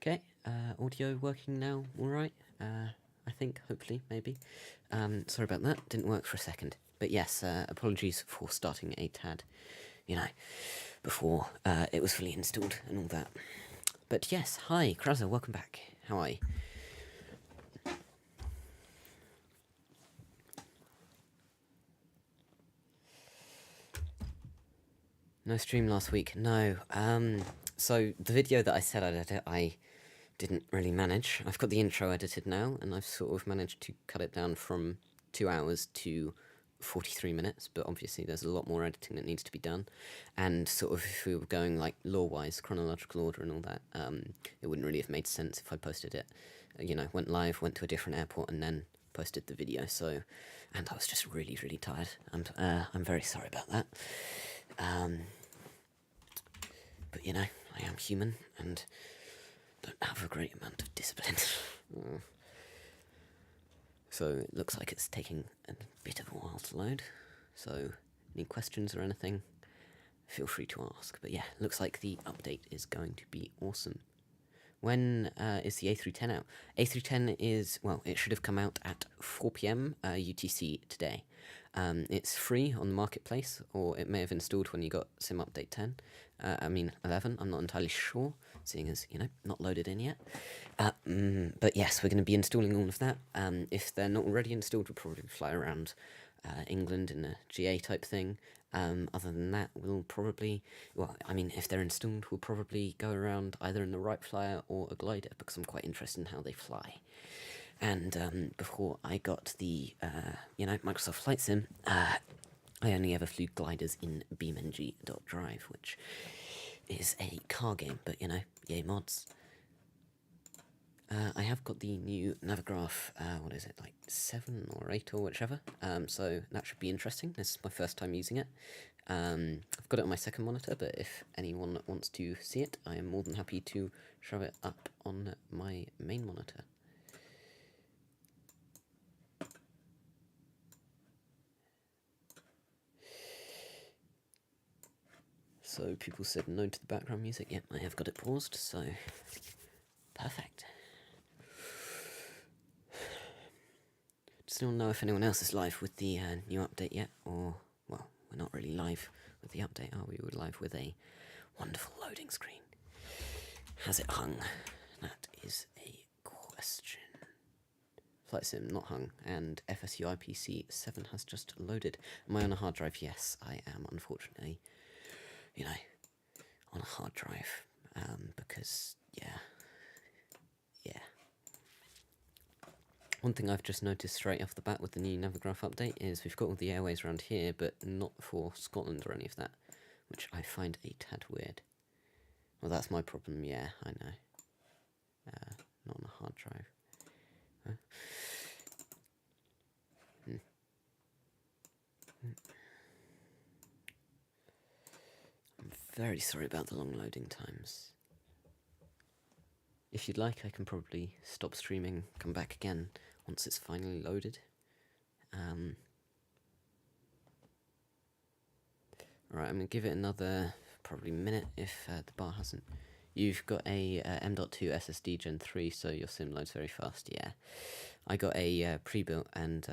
Okay, audio working now, alright? I think, hopefully, maybe. Sorry about that, didn't work for a second. But yes, apologies for starting a tad, before it was fully installed and all that. But yes, hi, Kraza, welcome back. How are you? No stream last week, no. So the video that I said I'd edit, I didn't really manage. I've got the intro edited now, and I've sort of managed to cut it down from 2 hours to 43 minutes, but obviously there's a lot more editing that needs to be done. And sort of if we were going like law-wise, chronological order and all that, it wouldn't really have made sense if I posted it, went live, went to a different airport, and then posted the video. So, and I was just really, really tired. I'm very sorry about that. But I am human and don't have a great amount of discipline. So it looks like it's taking a bit of a while to load. So any questions or anything, feel free to ask. But yeah, looks like the update is going to be awesome. When is the A310 out? A310 is, well, it should have come out at 4 PM UTC today. It's free on the marketplace, or it may have installed when you got Sim Update 10. 11, I'm not entirely sure, seeing as, not loaded in yet. But yes, we're going to be installing all of that. If they're not already installed, we'll probably fly around England in a GA type thing. Other than that, we'll probably, if they're installed, we'll probably go around either in the Wright Flier or a glider, because I'm quite interested in how they fly. And before I got the, Microsoft Flight Sim, I only ever flew gliders in BeamNG.drive, which is a car game, but yay mods. I have got the new Navigraph, 7 or 8 or whichever, so that should be interesting. This is my first time using it. I've got it on my second monitor, but if anyone wants to see it, I am more than happy to show it up on my main monitor. So people said no to the background music. Yep, I have got it paused, so perfect. Still don't know if anyone else is live with the new update yet, or, well, we're not really live with the update, are we? We're live with a wonderful loading screen. Has it hung? That is a question. Flight Sim not hung, and FSU IPC 7 has just loaded. Am I on a hard drive? Yes, I am, unfortunately. On a hard drive, because, yeah. One thing I've just noticed straight off the bat with the new Navigraph update is we've got all the airways around here, but not for Scotland or any of that, which I find a tad weird. Well, that's my problem, yeah, I know. Not on a hard drive. I'm very sorry about the long loading times. If you'd like, I can probably stop streaming, come back again once it's finally loaded. Alright, I'm going to give it another probably minute if the bar hasn't. You've got a M.2 SSD Gen 3, so your sim loads very fast, yeah. I got a pre-built, and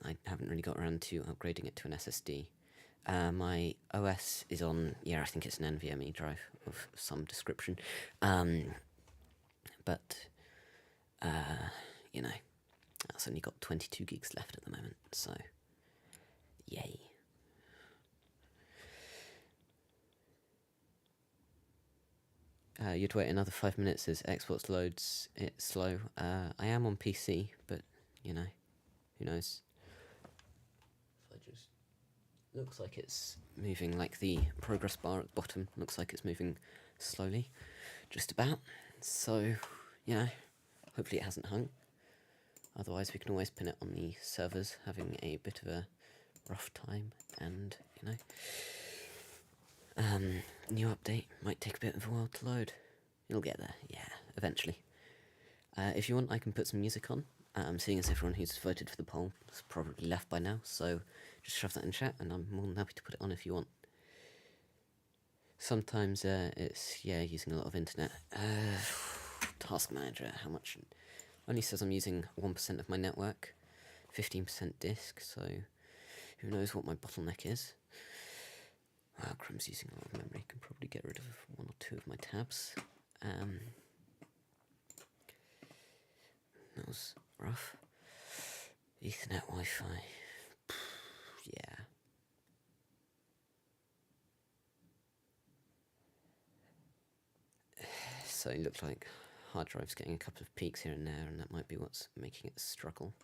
I haven't really got around to upgrading it to an SSD. My OS is on, I think it's an NVMe drive of some description. But, that's only got 22 gigs left at the moment, so yay. You'd wait another 5 minutes as Xbox loads it slow. I am on PC, but, who knows. Looks like it's moving, like the progress bar at the bottom looks like it's moving slowly, just about. So, hopefully it hasn't hung. Otherwise we can always pin it on the servers, having a bit of a rough time, and, new update might take a bit of a while to load. It'll get there, yeah, eventually. If you want, I can put some music on. Seeing as everyone who's voted for the poll has probably left by now, so just shove that in chat, and I'm more than happy to put it on if you want. Sometimes it's, using a lot of internet. task manager, how much? Only says I'm using 1% of my network, 15% disk, so who knows what my bottleneck is. Chrome's using a lot of memory, can probably get rid of 1 or 2 of my tabs. That was rough. Ethernet Wi-Fi. Yeah. So it looked like hard drive's getting a couple of peaks here and there, and that might be what's making it struggle.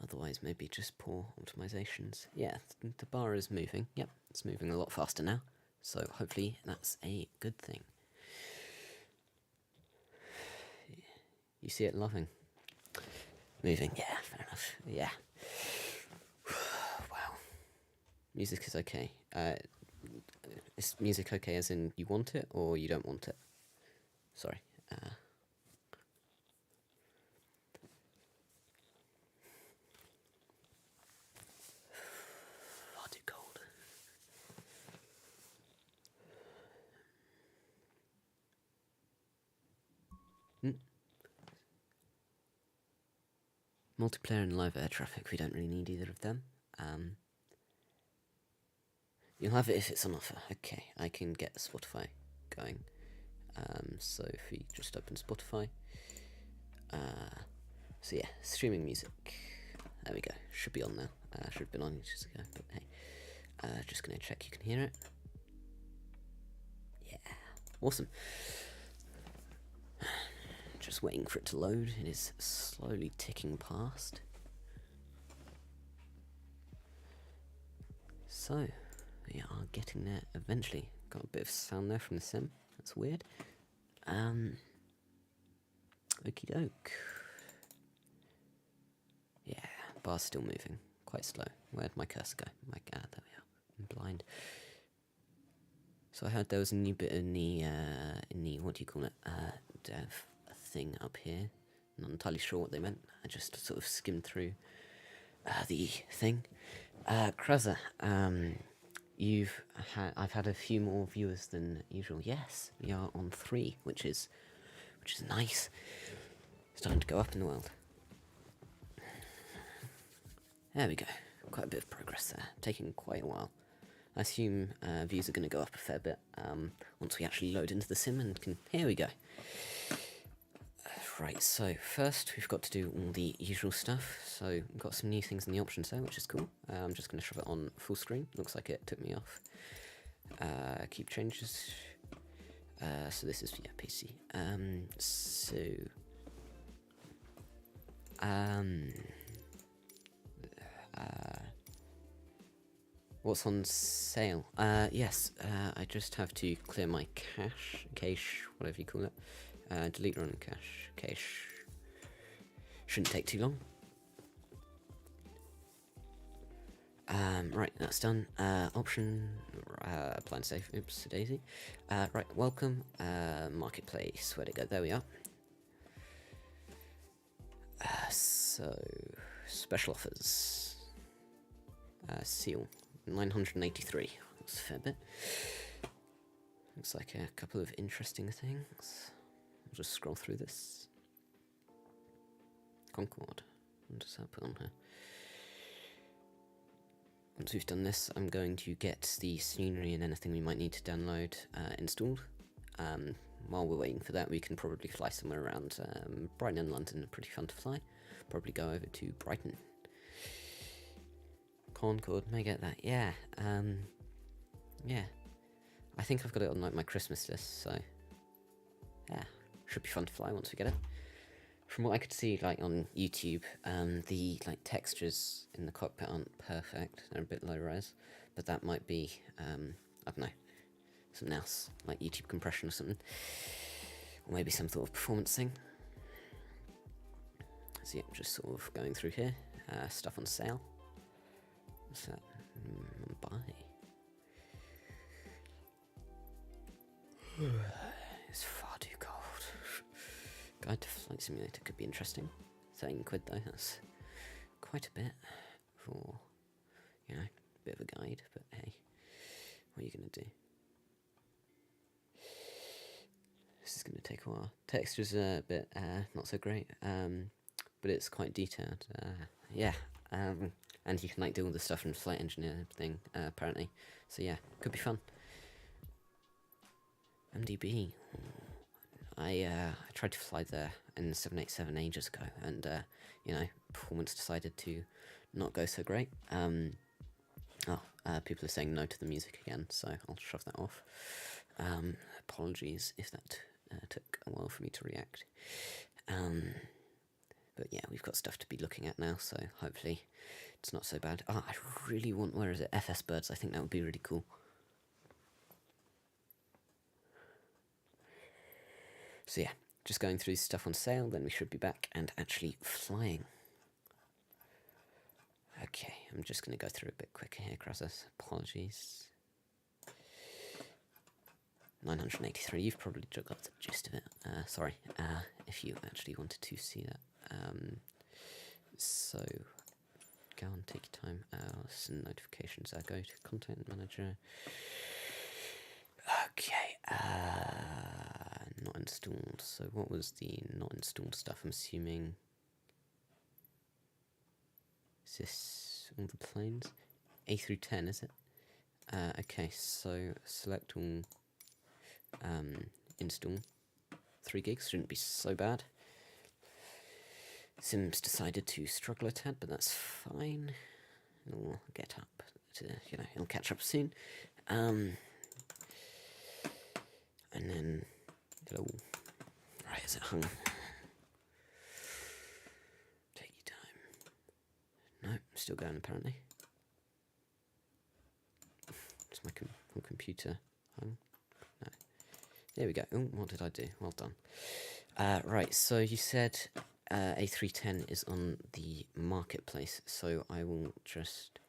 Otherwise, maybe just poor optimizations. Yeah, the bar is moving. Yep, it's moving a lot faster now. So hopefully that's a good thing. You see it loving. Moving, yeah, fair enough. Yeah. Wow. Music is okay. Is music okay as in you want it or you don't want it? Sorry. Far too cold. Multiplayer and live air traffic, we don't really need either of them. You'll have it if it's on offer. Okay, I can get Spotify going. So if we just open Spotify. So yeah, streaming music. There we go. Should be on now. Should have been on ages ago, but hey. Just gonna check you can hear it. Yeah, awesome. Just waiting for it to load. It is slowly ticking past. So, we are getting there eventually. Got a bit of sound there from the sim. That's weird. Okie doke. Yeah, bar's still moving. Quite slow. Where'd my cursor go? There we are. I'm blind. So I heard there was a new bit in the what do you call it? Dev thing up here. Not entirely sure what they meant. I just sort of skimmed through the thing. Kruzza, I've had a few more viewers than usual. Yes, we are on 3, which is nice. Starting to go up in the world. There we go. Quite a bit of progress there. Taking quite a while. I assume views are going to go up a fair bit once we actually load into the sim and can... Here we go. Right, so first we've got to do all the usual stuff. So we've got some new things in the options there, which is cool. I'm just going to shove it on full screen. Looks like it took me off. Keep changes. So this is, yeah, PC. What's on sale? Yes, I just have to clear my cache, whatever you call it. Delete run cache. Shouldn't take too long. Right, that's done. Option, plan save, oops, daisy. Right, welcome, marketplace, where'd it go? There we are. So, special offers. Seal, 983, that's a fair bit. Looks like a couple of interesting things. I'll just scroll through this. Concord, what does that put on here? Once we've done this, I'm going to get the scenery and anything we might need to download installed. While we're waiting for that, we can probably fly somewhere around Brighton and London. Pretty fun to fly. Probably go over to Brighton. Concord, may get that. Yeah. Yeah. I think I've got it on like my Christmas list, so yeah, should be fun to fly once we get it. From what I could see, like on YouTube, the like textures in the cockpit aren't perfect. They're a bit low res, but that might be I don't know, something else like YouTube compression or something, or maybe some sort of performance thing. So yeah, just sort of going through here. Stuff on sale. What's that? Buy. It's far too cold. Guide to Flight Simulator could be interesting. 13 quid though, that's quite a bit for, you know, a bit of a guide, but hey, what are you going to do? This is going to take a while. Texture's a bit not so great, but it's quite detailed. Yeah, and you can like do all the stuff in Flight Engineer thing apparently. So yeah, could be fun. MDB. I tried to fly there in 787 ages ago, and you know, performance decided to not go so great. People are saying no to the music again, so I'll shove that off. Apologies if that took a while for me to react. But yeah, we've got stuff to be looking at now, so hopefully it's not so bad. I really want, where is it, FS birds. I think that would be really cool. So yeah, just going through stuff on sale, then we should be back and actually flying. Okay, I'm just going to go through a bit quicker here, Krasus. Apologies. 983, you've probably got the gist of it. Sorry, if you actually wanted to see that. So, go on, take your time. Some notifications. Go to Content Manager. Okay, not installed. So what was the not installed stuff? I'm assuming... Is this all the planes? A through 10, is it? Okay, so select all, install. 3 gigs shouldn't be so bad. Sim's decided to struggle a tad, but that's fine. It'll get up to, you know, it'll catch up soon. And then it'll... Right, is it hung? Take your time. No, still going apparently. Is my whole computer hung? No. There we go. Oh, what did I do? Well done. Right, so you said A310 is on the marketplace, so I will just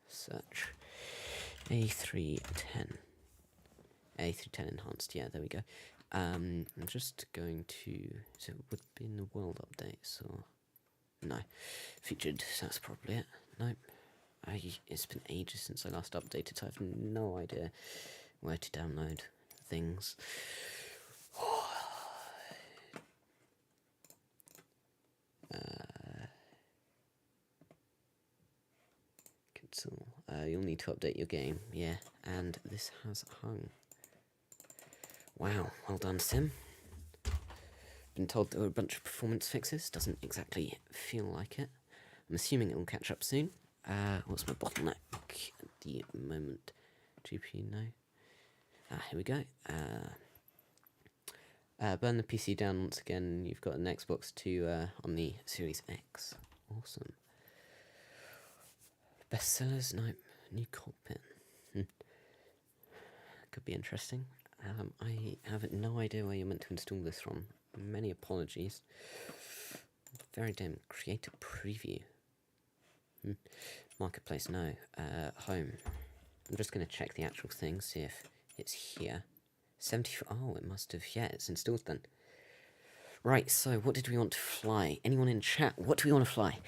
search A310. A310 enhanced, yeah, there we go. I'm just going to, so it would be in the world updates, or no, featured, that's probably it. Nope. It's been ages since I last updated, so I have no idea where to download things. Cancel. You'll need to update your game, yeah, and this has hung. Wow, well done, Sim. Been told there were a bunch of performance fixes, doesn't exactly feel like it. I'm assuming it will catch up soon. What's my bottleneck at the moment? GPU, no. Here we go. Burn the PC down once again. You've got an Xbox 2 on the Series X. Awesome. Bestsellers? No. New cockpit. Could be interesting. I have no idea where you're meant to install this from. Many apologies. Very dim. Create a preview. Marketplace, no. Home. I'm just going to check the actual thing, see if it's here. 74. Oh, it must have. Yeah, it's installed then. Right, so what did we want to fly? Anyone in chat? What do we want to fly?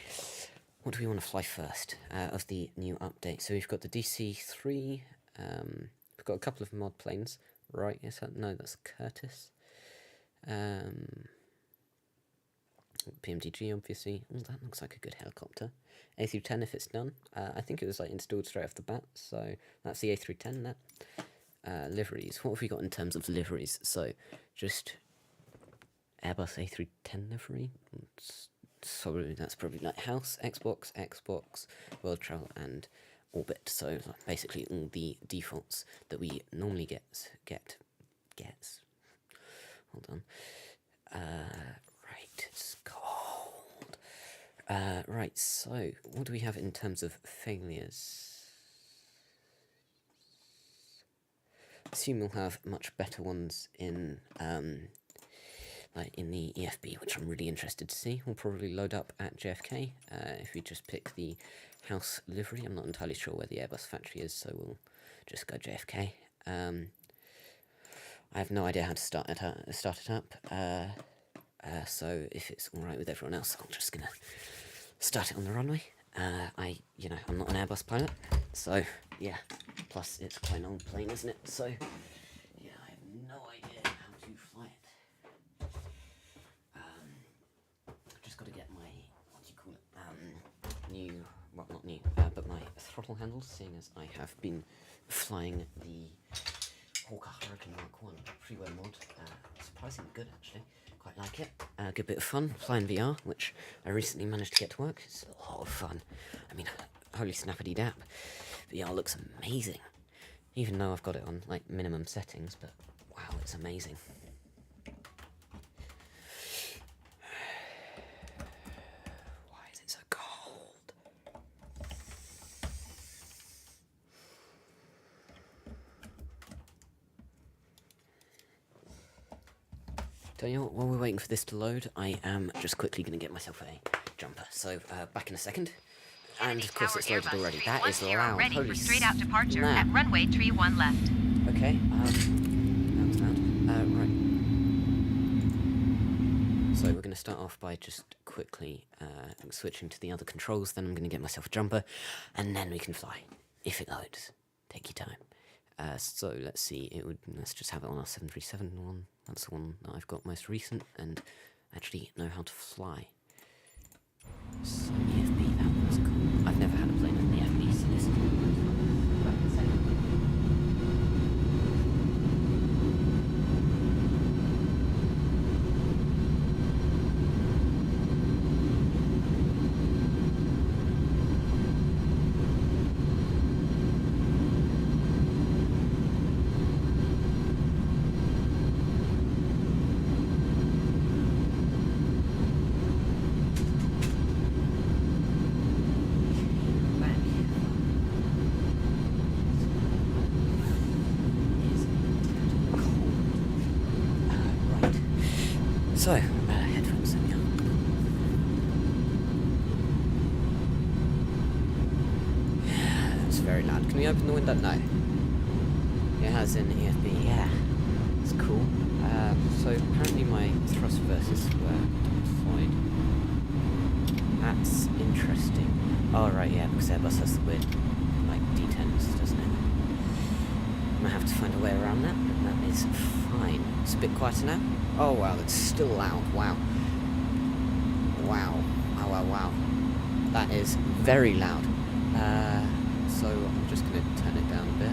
What do we want to fly first of the new update? So we've got the DC-3. We've got a couple of mod planes. Right, is that? No, that's Curtis. PMDG, obviously. Oh, that looks like a good helicopter. A310 if it's done. I think it was like installed straight off the bat, so that's the A310 there. Liveries. What have we got in terms of liveries? So, just Airbus A310 livery. That's probably like House, Xbox, World Travel, and Orbit. So, like, basically all the defaults that we normally gets. Hold on. Right, it's cold. Right, so what do we have in terms of failures? I assume we'll have much better ones in like in the EFB, which I'm really interested to see. We'll probably load up at JFK if we just pick the house livery. I'm not entirely sure where the Airbus factory is, so we'll just go JFK. I have no idea how to start it up. So if it's all right with everyone else, I'm just gonna start it on the runway. I'm not an Airbus pilot, so yeah. Plus, it's quite an old plane, isn't it? So yeah, I have new, well, not new, but my throttle handles, seeing as I have been flying the Hawker Hurricane Mark 1 freeware mod. Surprisingly good, actually. Quite like it. Good bit of fun flying VR, which I recently managed to get to work. It's a lot of fun. I mean, holy snappity dap. VR looks amazing. Even though I've got it on, like, minimum settings, but wow, it's amazing. Why is it so cold? Tell you what, while we're waiting for this to load, I am just quickly going to get myself a jumper. So, back in a second. And of course it's loaded already. That is loud. Ready Holy for straight out departure snap. at runway 31 left. Okay, that was loud. Right. So we're going to start off by just quickly switching to the other controls, then I'm going to get myself a jumper, and then we can fly, if it loads. Take your time. So let's see, let's just have it on our 737 one. That's the one that I've got most recent, and actually know how to fly. So EFB, that was cool. I've never had a plane in the EFB, so this is back in a second. So, headphones in, yeah. It's very loud. Can we open the window? No. It has an EFB, yeah. It's cool. So apparently my thrust reversers were deployed. That's interesting. Oh right, yeah, because Airbus has the weird, like, D10s, doesn't it? I'm gonna have to find a way around that, but that is fine. It's a bit quieter now. Oh wow, that's still loud. Wow. Wow. Wow, wow, wow. That is very loud. So I'm just going to turn it down a bit.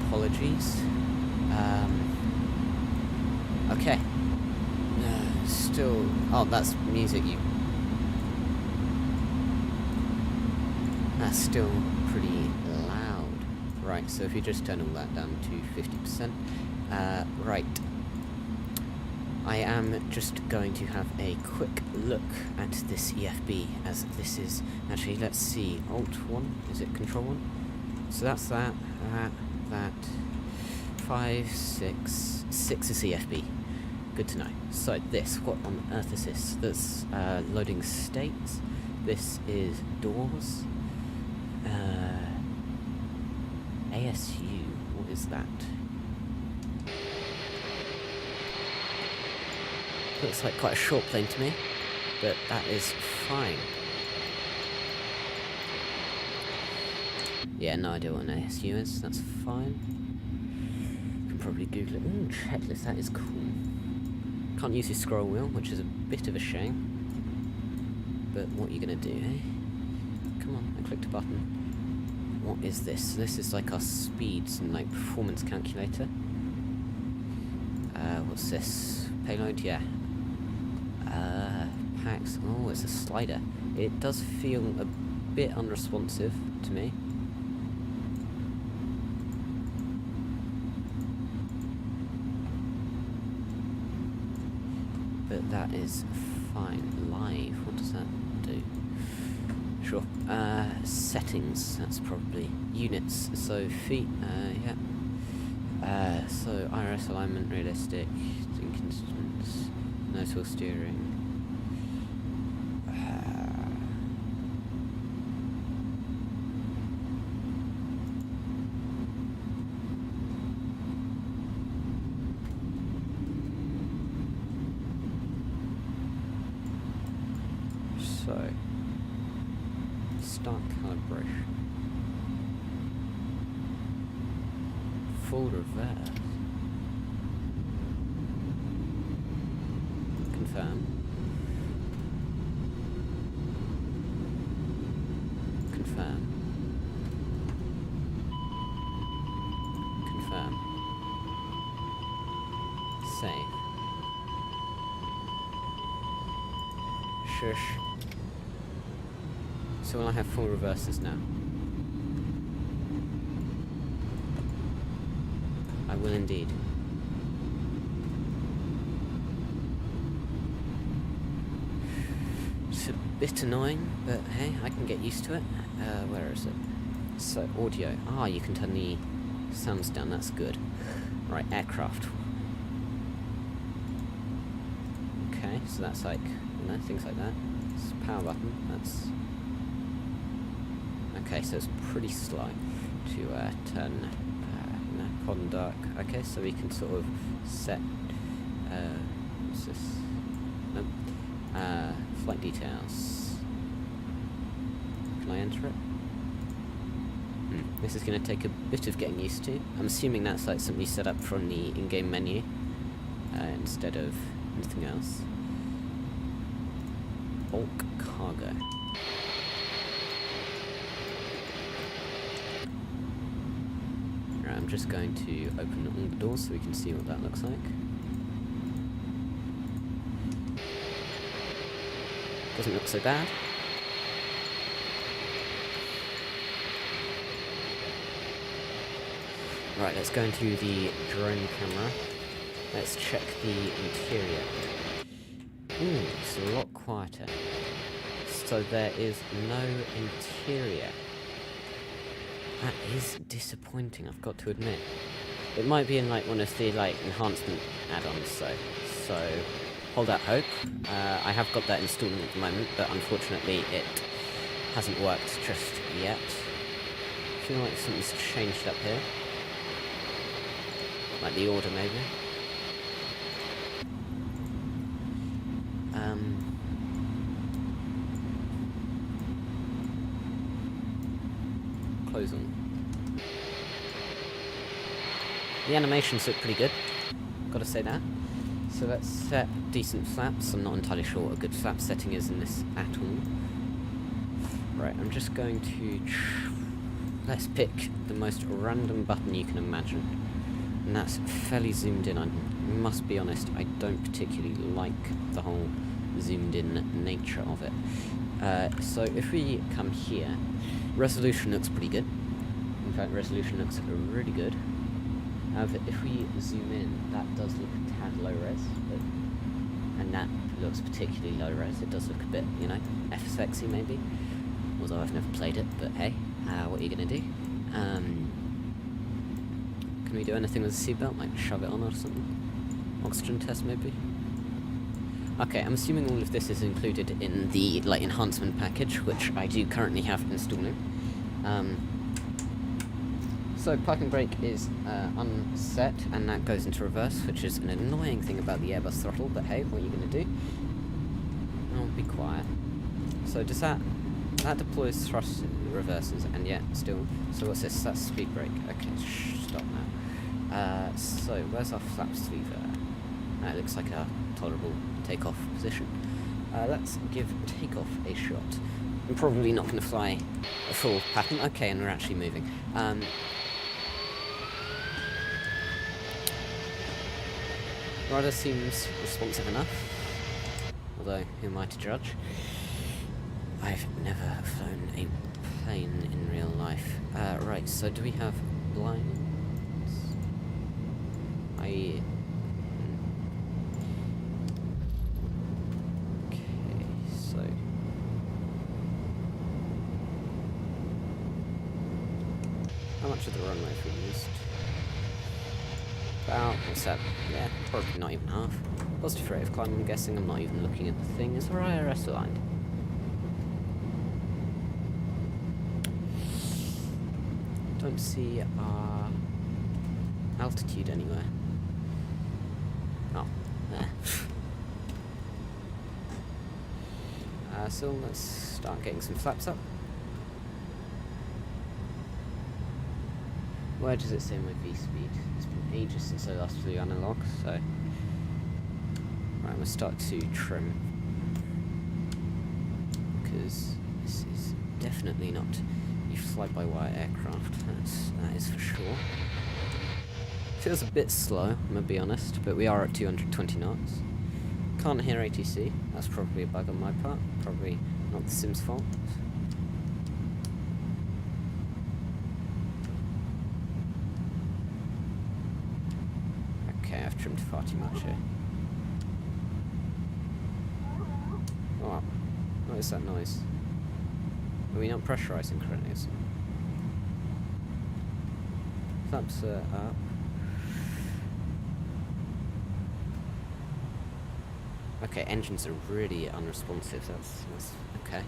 Apologies. Okay. Still... Oh, that's music you... That's still pretty loud. Right, so if you just turn all that down to 50%. Right. I am just going to have a quick look at this EFB, as this is, actually, let's see, Alt 1, is it Control 1? So that's that, 5, 6 is EFB, good to know. So this, what on earth is this? That's loading states, this is doors, ASU, what is that? Looks like quite a short plane to me, but that is fine. Yeah, no idea what an ASU is, that's fine. You can probably Google it. Checklist, that is cool. Can't use your scroll wheel, which is a bit of a shame. But what are you gonna do, eh? Come on, I clicked a button. What is this? This is like our speeds and like performance calculator. What's this? Payload, yeah. Packs. Oh, it's a slider. It does feel a bit unresponsive to me. But that is fine. Live, what does that do? Sure. Settings, that's probably units. So feet, yeah. So IRS alignment, realistic, inconstants, nose steering. So, start calibration. Full reverse. Confirm. Confirm. Confirm. Save. Shush. So will I have 4 reverses now? I will indeed. It's a bit annoying, but hey, I can get used to it. Where is it? So, audio. Ah, you can turn the sounds down, that's good. Right, aircraft. Okay, so that's like, you know, things like that. It's a power button, that's... Okay, so it's pretty sly to turn, you know, con dark. Okay, so we can sort of set, what's this? Nope. Flight details. Can I enter it? This is going to take a bit of getting used to. I'm assuming that's like something you set up from the in-game menu instead of anything else. Bulk cargo. Right, I'm just going to open all the doors so we can see what that looks like. Doesn't look so bad. Right, let's go into the drone camera. Let's check the interior. Ooh, it's a lot quieter. So there is no interior. That is disappointing, I've got to admit. It might be in like one of the like enhancement add-ons, so hold out hope. I have got that installed at the moment, but unfortunately it hasn't worked just yet. I feel like something's changed up here. Like the order, maybe. Close on. The animations look pretty good, gotta say that. So let's set decent flaps. I'm not entirely sure what a good flap setting is in this at all. Right, I'm just going to... Let's pick the most random button you can imagine. And that's fairly zoomed in. I must be honest, I don't particularly like the whole zoomed in nature of it. So if we come here, resolution looks pretty good. In fact, resolution looks really good. However, if we zoom in, that does look a tad low res, and that looks particularly low res. It does look a bit, you know, F-sexy maybe. Although I've never played it, but hey, what are you gonna do? Can we do anything with the seatbelt, like shove it on or something? Oxygen test maybe? Okay, I'm assuming all of this is included in the like enhancement package, which I do currently have installing. So parking brake is unset, and that goes into reverse, which is an annoying thing about the Airbus throttle, but hey, what are you going to do? I'll be quiet. So does that deploys thrust reverses, and yet still, so what's this? That's speed brake. Okay, stop now. So where's our flaps lever? It looks like a tolerable takeoff position. Let's give takeoff a shot. I'm probably not going to fly a full pattern. Okay, and we're actually moving. Rudder seems responsive enough, although who am I to judge? I've never flown a plane in real life. Right, so do we have blinds? Okay, so... How much of the runway have we used? About, what's that? Yeah, probably not even half. Positive rate of climb, I'm guessing. I'm not even looking at the thing. Is our IRS aligned? Don't see our altitude anywhere. Oh, there. So let's start getting some flaps up. Where does it say my V-speed? It's been ages since I last flew analog, so... Right, I'm going to start to trim. Because this is definitely not pretty fly-by-wire aircraft, that is for sure. Feels a bit slow, I'm gonna be honest, but we are at 220 knots. Can't hear ATC, that's probably a bug on my part, probably not the sim's fault. Okay, I've trimmed far too much here. Oh, what is that noise? Are we not pressurising correctly or something? Flaps are up. Okay, engines are really unresponsive, that's okay.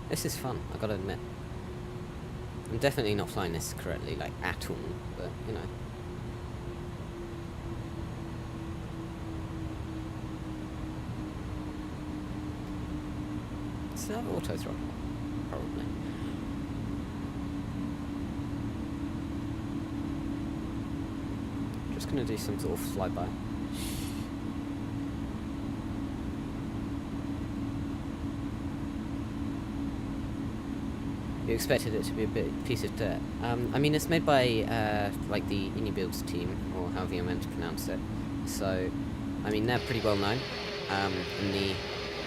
This is fun, I gotta admit. I'm definitely not flying this correctly, like, at all, but, you know. Does it have auto throttle? Probably. Just gonna do some sort of flyby. You expected it to be a piece of dirt. I mean, it's made by, like, the Builds team, or however you're meant to pronounce it. So, I mean, they're pretty well known in the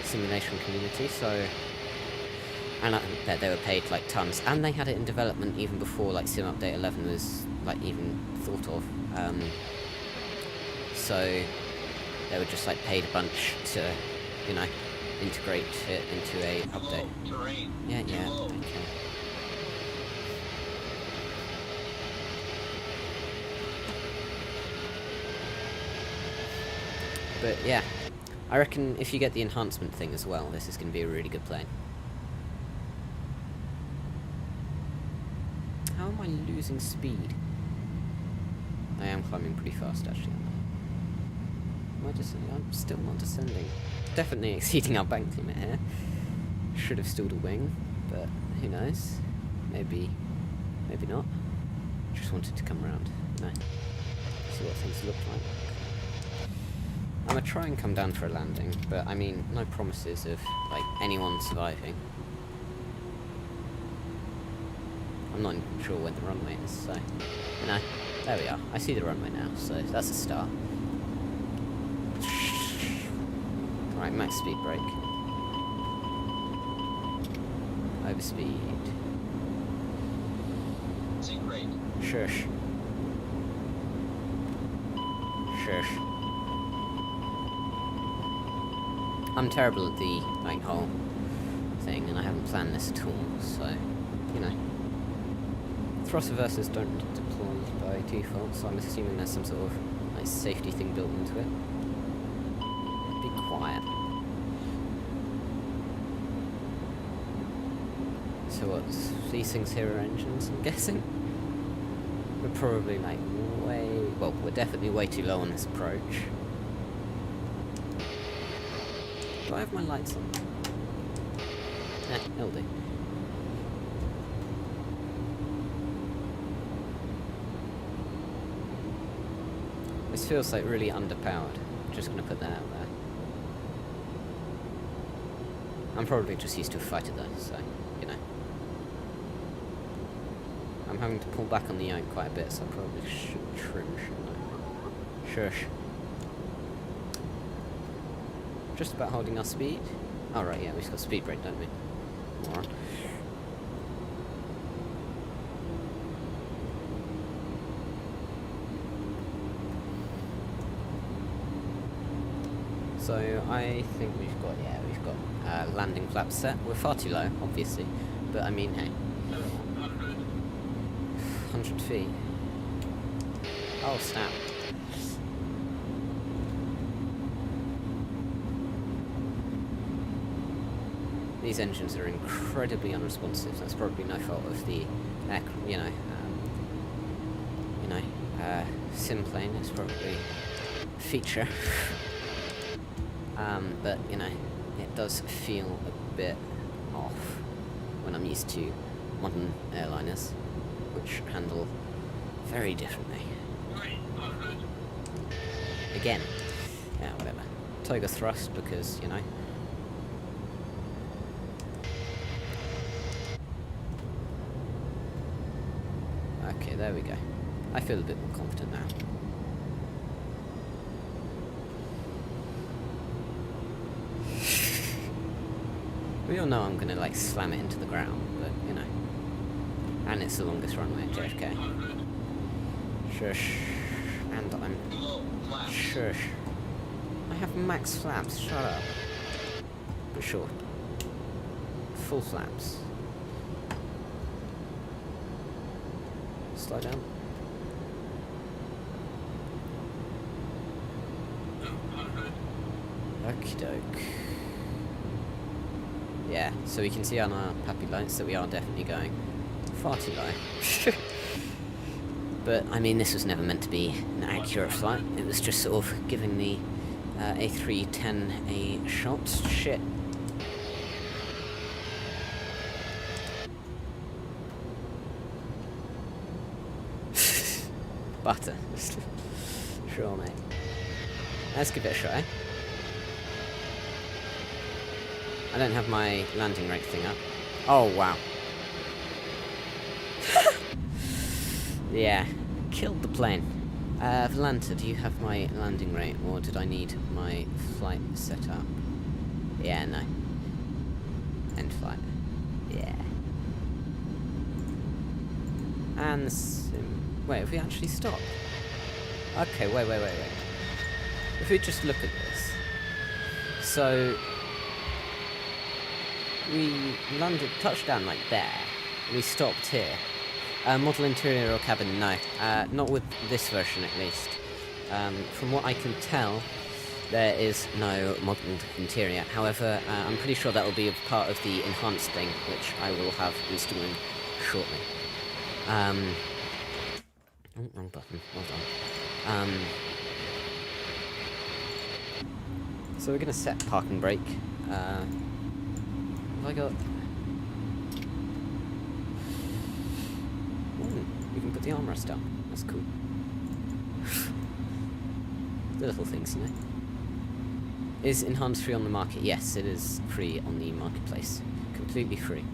simulation community, so... And I bet they were paid, like, tons. And they had it in development even before, like, Sim Update 11 was, like, even thought of. So, they were just, like, paid a bunch to, you know, integrate it into a update. Yeah, okay. But yeah, I reckon if you get the enhancement thing as well, this is going to be a really good plane. How am I losing speed? I am climbing pretty fast actually. Am I descending? I'm still not descending. Definitely exceeding our bank limit here. Should have stalled a wing, but who knows? Maybe not. Just wanted to come around, you know, see what things look like. I'm gonna try and come down for a landing, but I mean, no promises of, like, anyone surviving. I'm not even sure where the runway is, so, you know, there we are. I see the runway now, so that's a start. Right, max speed brake. Overspeed. Sink rate. Shush. Shush. I'm terrible at the, like, whole thing, and I haven't planned this at all, so, you know. Thrust reversers don't deploy by default, so I'm assuming there's some sort of, like, safety thing built into it. Be quiet. So what, these things here are engines, I'm guessing? We're probably, like, well, we're definitely way too low on this approach. Do I have my lights on? It'll do. This feels like really underpowered. Just gonna put that out there. I'm probably just used to a fighter though, so, you know. I'm having to pull back on the yoke quite a bit, so I probably should trim, shouldn't I? Shush. Just about holding our speed. Oh right, yeah, we've got speed brake, don't we? Moron. So I think we've got landing flaps set. We're far too low, obviously, but I mean, hey, 100 feet. Oh snap. These engines are incredibly unresponsive. That's probably no fault of the, sim plane. It's probably a feature. But you know, it does feel a bit off when I'm used to modern airliners, which handle very differently. Again. Yeah, whatever. Tiger thrust because, you know. Okay, there we go. I feel a bit more confident now. We all know I'm gonna like slam it into the ground, but you know. And it's the longest runway at JFK. Shush. And I'm... Shush. I have max flaps, shut up. But sure. Full flaps. Slow down. Okie doke. Yeah, so we can see on our puppy lights that we are definitely going far too low. But, I mean, this was never meant to be an accurate flight. It was just sort of giving the A310 a shot. Shit. Butter. Sure, mate. Let's give it a try. I don't have my landing rate thing up. Oh, wow. Yeah, killed the plane. Valanta, do you have my landing rate, or did I need my flight set up? Yeah, no. End flight. Yeah. And wait, have we actually stopped? Okay, wait. If we just look at this. So... we landed, touched down like there. We stopped here. Model interior or cabin? No. Not with this version, at least. From what I can tell, there is no modelled interior. However, I'm pretty sure that will be a part of the enhanced thing, which I will have installing shortly. Oh, wrong button. Well done. So we're going to set park and brake. Have I got... Ooh, you can put the armrest down. That's cool. The little things, you know. Is enhanced free on the market? Yes, it is free on the marketplace. Completely free.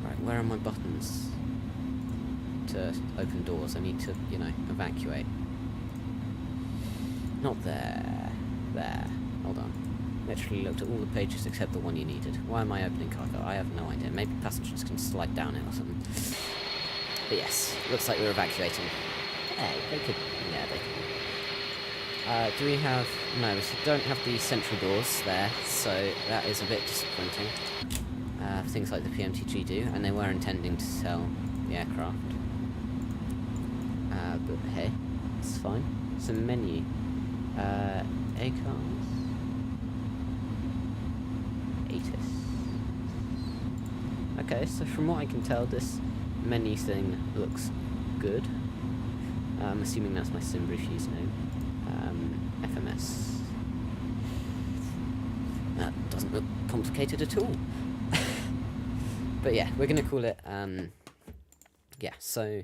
Right, where are my buttons? To open doors, I need to, you know, evacuate. Not there. There. Hold on. Literally looked at all the pages except the one you needed. Why am I opening cargo? I have no idea. Maybe passengers can slide down it or something. But yes, looks like we're evacuating. Hey, they could... yeah, they could. Do we have... no, we don't have the central doors there, so that is a bit disappointing. Things like the PMTG do, and they were intending to sell the aircraft. But hey, it's fine. It's a menu. ACARS. ATIS. Okay, so from what I can tell, this menu thing looks good. I'm assuming that's my SimBrief username. FMS. That doesn't look complicated at all. But yeah, we're going to call it, yeah, so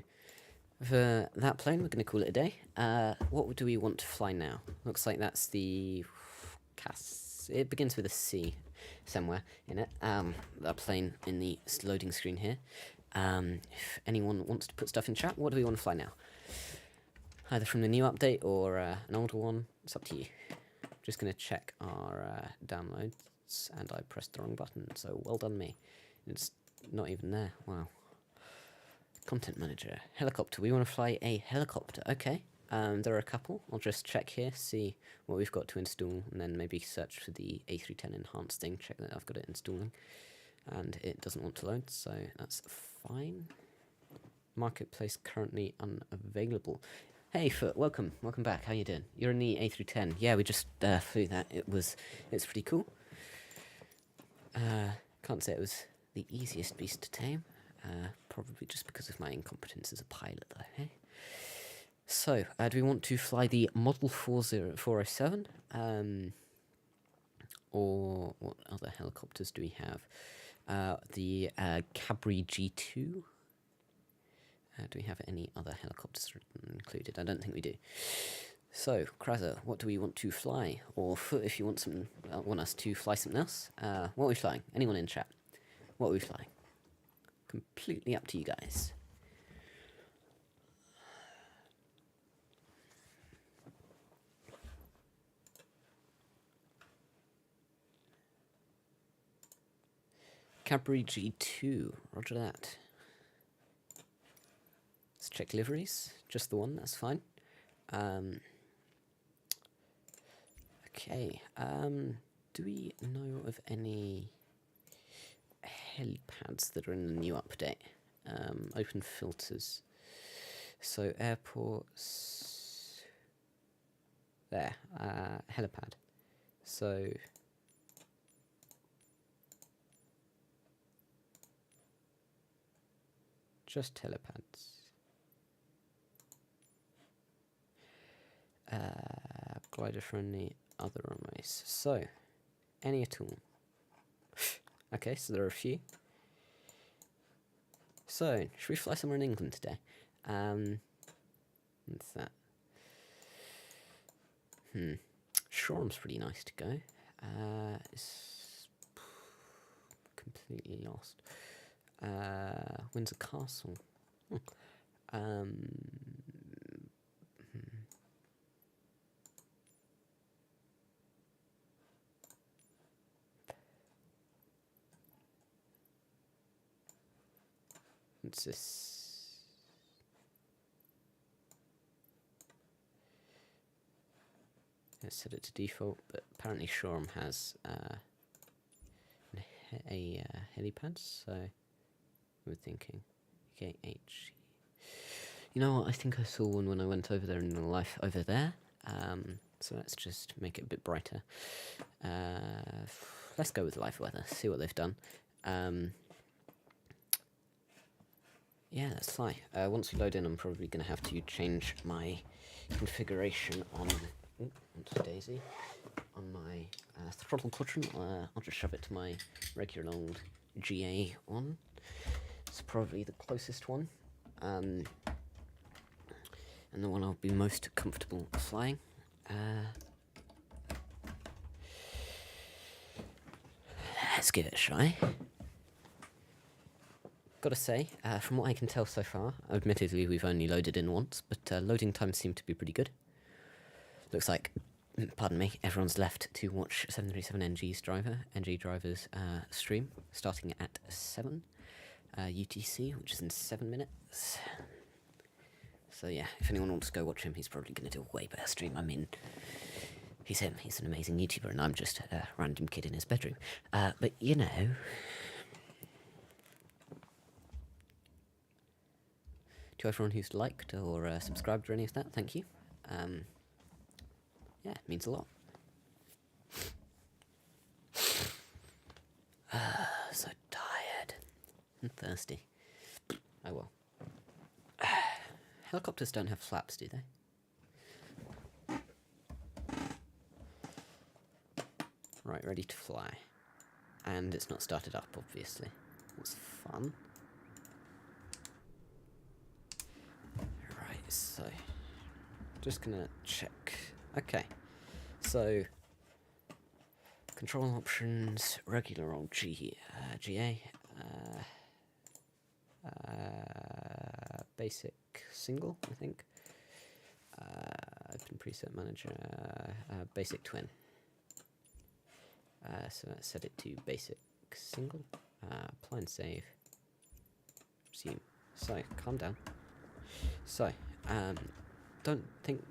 for that plane, we're going to call it a day. What do we want to fly now? Looks like that's the it begins with a C somewhere in it. That plane in the loading screen here. If anyone wants to put stuff in chat, what do we want to fly now? Either from the new update or an older one. It's up to you. Just going to check our downloads, and I pressed the wrong button, so well done me. It's not even there. Wow. Content manager. Helicopter. We want to fly a helicopter. Okay. There are a couple. I'll just check here, see what we've got to install, and then maybe search for the A310 enhanced thing, check that I've got it installing. And it doesn't want to load, so that's fine. Marketplace currently unavailable. Hey Foot, welcome back. How you doing? You're in the A310. Yeah, we just flew that. It's pretty cool. Can't say it was the easiest beast to tame. Probably just because of my incompetence as a pilot, though. Hey. So, do we want to fly the Model 407? Or what other helicopters do we have? The Cabri G2. Do we have any other helicopters included? I don't think we do. So, Krazer, what do we want to fly? Or Foot, if you want want us to fly something else. What are we flying? Anyone in chat? What are we flying? Completely up to you guys. Cadbury G2, roger that. Let's check liveries. Just the one, that's fine. Okay, do we know of any helipads that are in the new update? Open filters. So airports. There, helipad. So just helipads. Glider for any other runways. So, any at all. Okay, so there are a few. So, should we fly somewhere in England today? What's that? Shoreham's pretty nice to go. It's completely lost. Windsor Castle. What's this? Let's set it to default, but apparently Shoreham has a helipad, so we're thinking KH. You know what? I think I saw one when I went over there in real life over there. So let's just make it a bit brighter. Let's go with live weather. See what they've done. Yeah, let's fly. Once we load in, I'm probably going to have to change my configuration on onto Daisy on my throttle quadrant. I'll just shove it to my regular old GA one. It's probably the closest one, and the one I'll be most comfortable flying. Let's give it a try. Gotta say, from what I can tell so far, admittedly we've only loaded in once, but loading times seem to be pretty good. Looks like, pardon me, everyone's left to watch 737NG's driver's stream, starting at 7 UTC, which is in 7 minutes. So yeah, if anyone wants to go watch him, he's probably going to do a way better stream. I mean, he's him, he's an amazing YouTuber, and I'm just a random kid in his bedroom. But you know... To everyone who's liked or subscribed or any of that, thank you. Yeah, it means a lot. So tired and thirsty. Oh well. Helicopters don't have flaps, do they? Right, ready to fly. And it's not started up, obviously. That's fun. So, just gonna check. Okay, so control options, regular old GA, basic single, I think. Open preset manager, basic twin. So let's set it to basic single. Apply and save. Resume. So, calm down. So, don't think...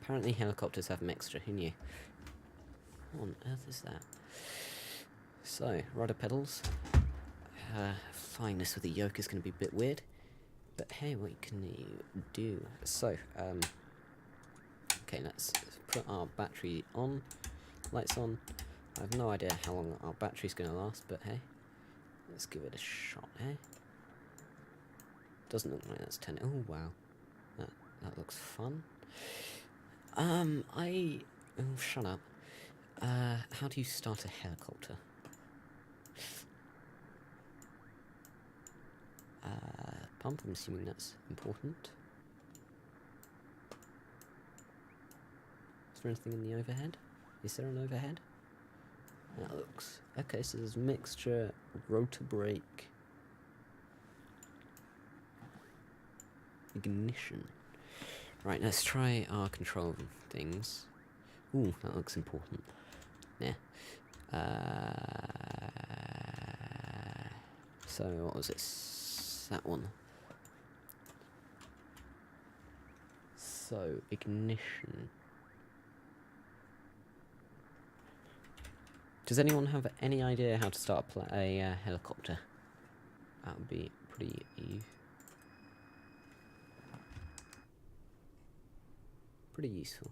Apparently helicopters have them extra, who knew? What on earth is that? So, rudder pedals. Flying this with a yoke is going to be a bit weird. But hey, what can you do? So, okay, let's put our battery on. Lights on. I have no idea how long our battery's going to last, but hey. Let's give it a shot, eh? Doesn't look like that's 10. Oh wow, that looks fun. Oh, shut up. How do you start a helicopter? pump, I'm assuming that's important. Is there anything in the overhead? Is there an overhead? That looks... Okay, so there's mixture, rotor brake, ignition. Right, let's try our control things. Ooh, that looks important. Yeah. So, what was it? That one. So, ignition. Does anyone have any idea how to start a helicopter? That would be pretty useful.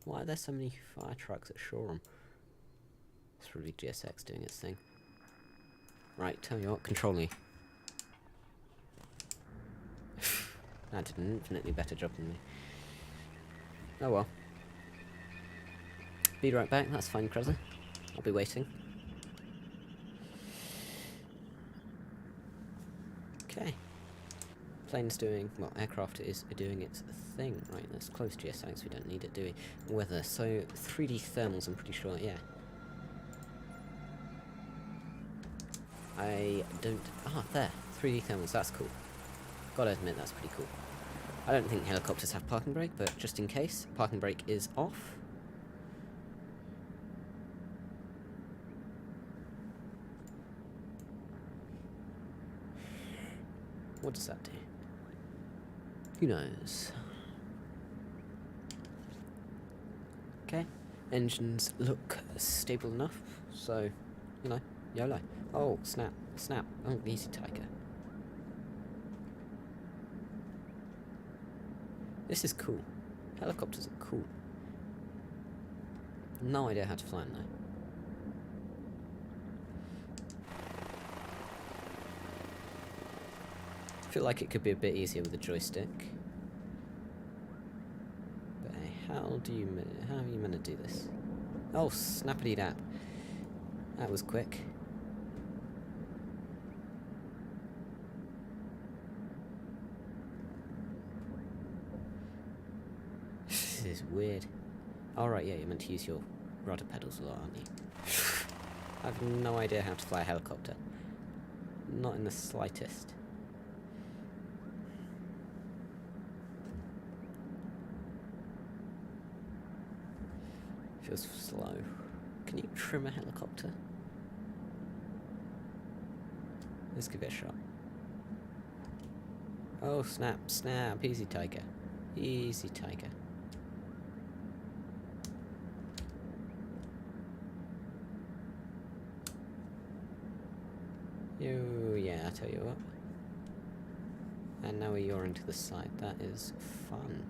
Why are there so many fire trucks at Shoreham? It's really GSX doing its thing. Right, tell you what, control me. That did an infinitely better job than me. Oh well. Be right back, that's fine, Krezza. I'll be waiting. Okay. Plane's doing, well, aircraft is doing its thing. Right, let's close GSX, we don't need it, do we? Weather, so 3D thermals, I'm pretty sure, yeah. I don't, there, 3D thermals, that's cool. Gotta admit, that's pretty cool. I don't think helicopters have parking brake, but just in case, parking brake is off. What does that do? Who knows? Okay, engines look stable enough, so, you know, YOLO. Oh, snap, snap. Oh, easy tiger. This is cool. Helicopters are cool. No idea how to fly them though. I feel like it could be a bit easier with a joystick. But hey, how are you meant to do this? Oh, snappity dap. That was quick. This is weird. Alright, yeah, you're meant to use your rudder pedals a lot, aren't you? I have no idea how to fly a helicopter. Not in the slightest. Feels slow. Can you trim a helicopter? Let's give it a shot. Oh, snap, snap. Easy, tiger. Easy, tiger. Oh, yeah, I tell you what. And now we're yawing to the side. That is fun.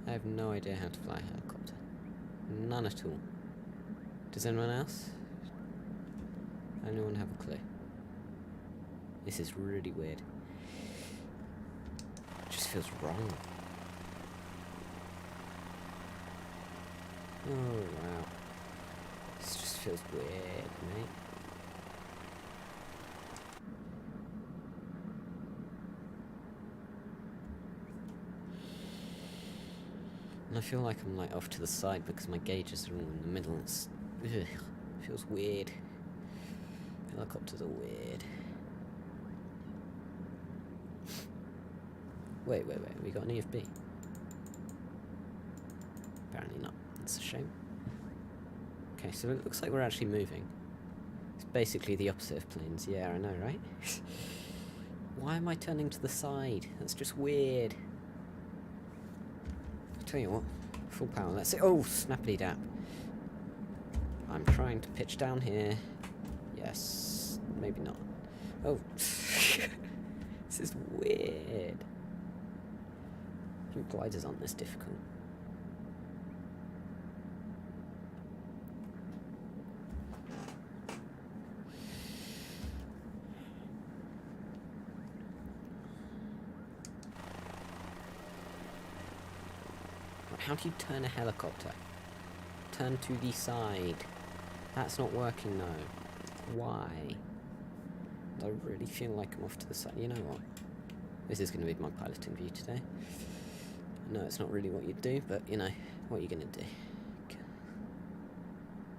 I have no idea how to fly a helicopter. None at all. Does anyone else? Anyone have a clue? This is really weird. It just feels wrong. Oh wow. This just feels weird, mate. And I feel like I'm like off to the side because my gauges are all in the middle. It's feels weird. Helicopters are weird. Wait, we got an EFB? Apparently not. That's a shame. Okay, so it looks like we're actually moving. It's basically the opposite of planes. Yeah, I know, right? Why am I turning to the side? That's just weird. Tell you what, full power, let's see. Oh, snappity dap. I'm trying to pitch down here. Yes, maybe not. Oh, this is weird. I think gliders aren't this difficult. How do you turn a helicopter? Turn to the side. That's not working though. Why? I really feel like I'm off to the side. You know what? This is going to be my piloting view today. No, it's not really what you do, but you know, what are you going to do?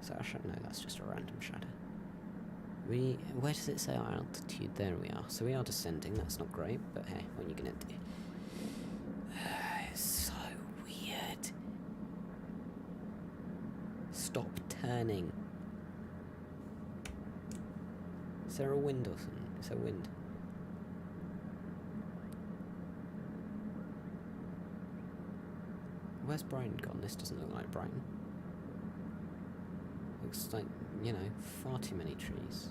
Is that a shadow? No, that's just a random shadow. Where does it say our altitude? There we are. So we are descending, that's not great, but hey, what are you going to do? It's so weird. Stop turning. Is there a wind or something? Is there wind? Where's Brighton gone? This doesn't look like Brighton. Looks like, you know, far too many trees.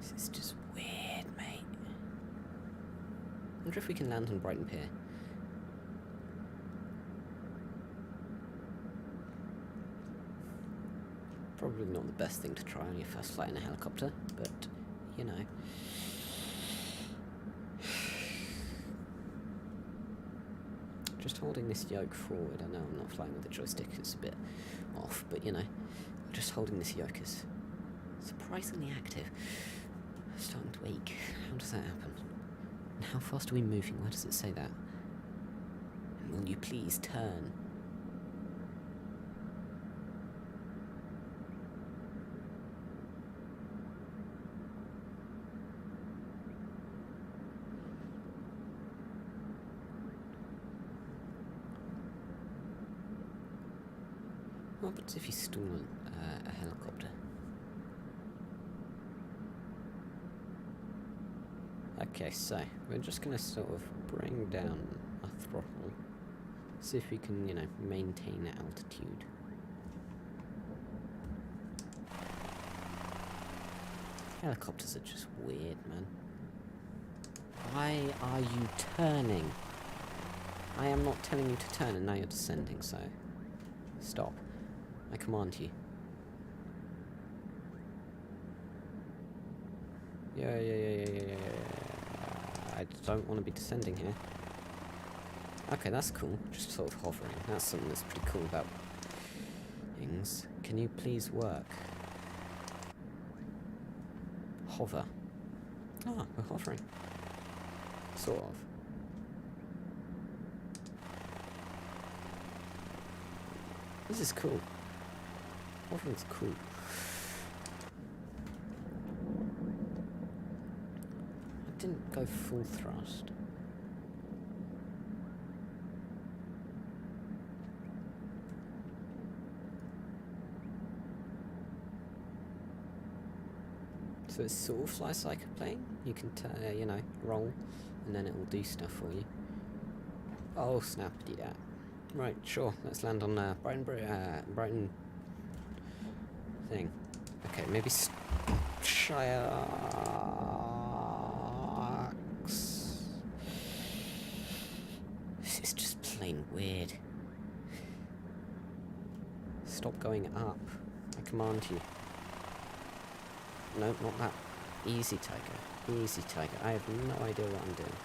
This is just weird, mate. I wonder if we can land on Brighton Pier. Probably not the best thing to try on your first flight in a helicopter, but, you know. Just holding this yoke forward. I know I'm not flying with the joystick, it's a bit off, but you know, just holding this yoke is surprisingly active. Starting to ache. How does that happen? And how fast are we moving? Where does it say that? And will you please turn? What happens if you stall a helicopter? Okay, so we're just going to sort of bring down our throttle, see if we can, you know, maintain that altitude. Helicopters are just weird, man. Why are you turning? I am not telling you to turn, and now you're descending, so stop. I command you. Yeah. I don't want to be descending here. Okay, that's cool. Just sort of hovering. That's something that's pretty cool about things. Can you please work? Hover. Ah, we're hovering. Sort of. This is cool. Hovering's cool. I didn't go full thrust. So it sort of flies like a plane. You can, you know, roll, and then it will do stuff for you. Oh, snappity that. Right, sure. Let's land on Brighton thing. Okay, maybe Sharks. This is just plain weird. Stop going up. I command you. No, not that. Easy, Tiger. Easy, Tiger. I have no idea what I'm doing.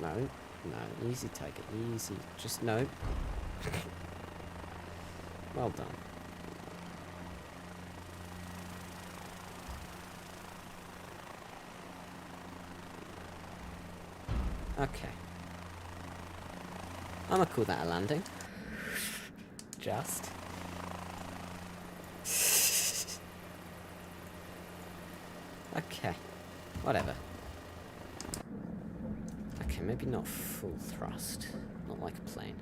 No. No, easy, Tiger, easy. Just no. Well done. Okay. I'm gonna call that a landing. Just. Okay. Whatever. Okay, maybe not full thrust. Not like a plane.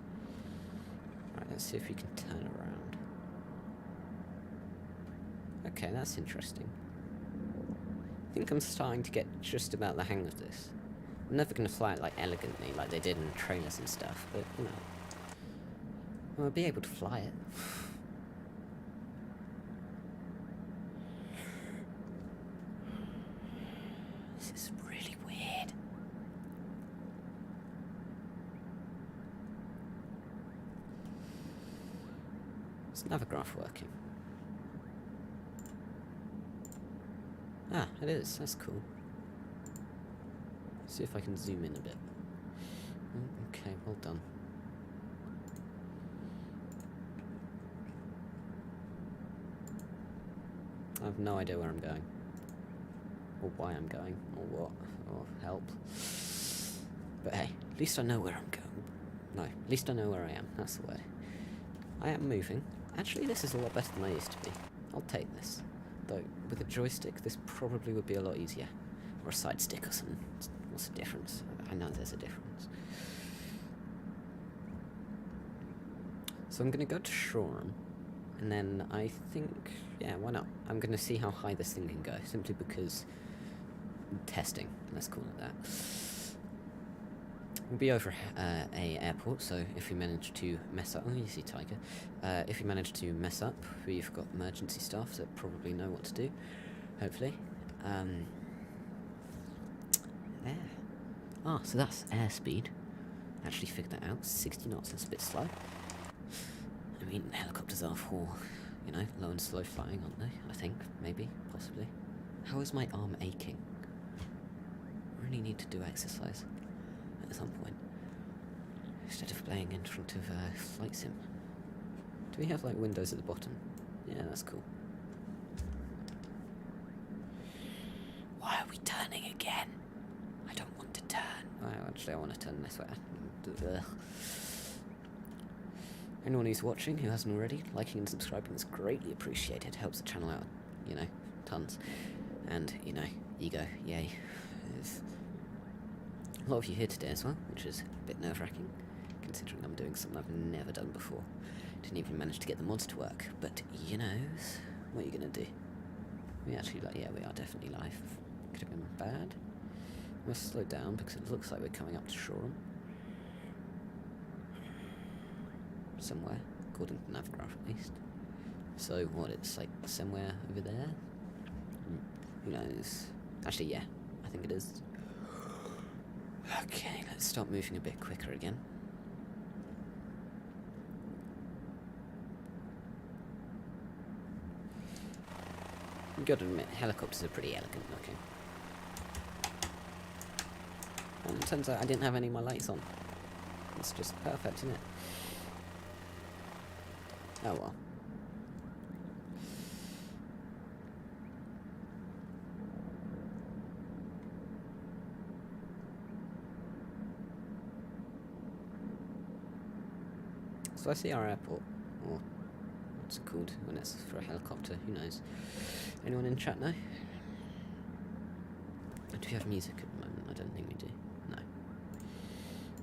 Right, let's see if we can turn around. Okay, that's interesting. I think I'm starting to get just about the hang of this. I'm never going to fly it like elegantly like they did in trailers and stuff, but you know, I'll be able to fly it. This is really weird. Is Navigraph working? Ah, it is. That's cool. See if I can zoom in a bit. Okay, well done. I have no idea where I'm going. Or why I'm going, or what, or help. But hey, at least I know where I'm going. No, at least I know where I am, that's the word. I am moving. Actually, this is a lot better than I used to be. I'll take this. Though, with a joystick, this probably would be a lot easier. Or a side stick or something. What's the difference? I know there's a difference. So I'm gonna go to Shoreham. And then I think, yeah, why not? I'm gonna see how high this thing can go, simply because testing, let's call it that. We'll be over a airport, so if we manage to mess up, oh, you see Tiger. If we manage to mess up, we've got emergency staff that probably know what to do, hopefully. There. Ah, so that's airspeed. Actually figured that out. 60 knots, that's a bit slow. I mean, helicopters are for, you know, low and slow flying, aren't they? I think, maybe, possibly. How is my arm aching? Really need to do exercise at some point, instead of playing in front of a flight sim. Do we have, like, windows at the bottom? Yeah, that's cool. Why are we turning again? I don't want to turn. Oh, actually, I want to turn this way. Ugh. Anyone who's watching who hasn't already, liking and subscribing is greatly appreciated. Helps the channel out, you know, tons. And, you know, ego, yay. There's a lot of you here today as well, which is a bit nerve-wracking, considering I'm doing something I've never done before. Didn't even manage to get the mods to work, but, you know, what are you gonna do? We actually, like, yeah, we are definitely live. Could have been bad. We'll slow down because it looks like we're coming up to Shoreham. Somewhere, according to the nav graph at least. So what, it's like somewhere over there? Who knows? Actually, yeah, I think it is. Okay, let's start moving a bit quicker again. You've got to admit, helicopters are pretty elegant looking. And it turns out I didn't have any of my lights on. It's just perfect, isn't it? Oh well. So I see our airport, or what's it called when it's for a helicopter, who knows. Anyone in chat know? Do we have music at the moment? I don't think we do. No.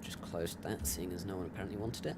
Just closed that, seeing as no one apparently wanted it.